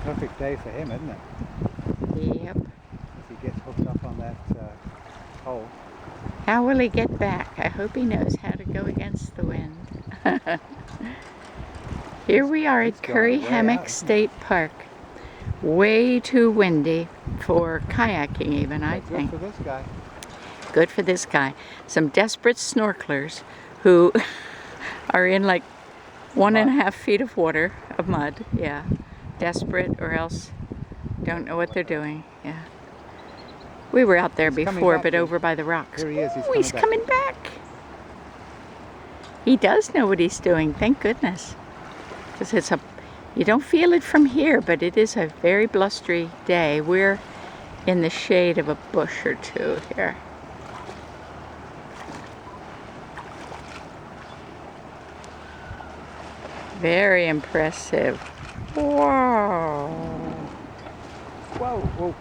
Perfect day for him, isn't it? Yep. If he gets hooked up on that pole. How will he get back? I hope he knows how to go against the wind. Here we are at Curry Hammock State Park. Way too windy for kayaking even, I think. Good for this guy. Good for this guy. Some desperate snorkelers who are in like 1.5 feet of water, of mud, yeah. Desperate or else don't know what they're doing, yeah. We were out there before, but over by the rocks. Here he is, He's coming back. He does know what he's doing, thank goodness. Because you don't feel it from here, but it is a very blustery day. We're in the shade of a bush or two here. Very impressive. Whoa. Whoa, whoa.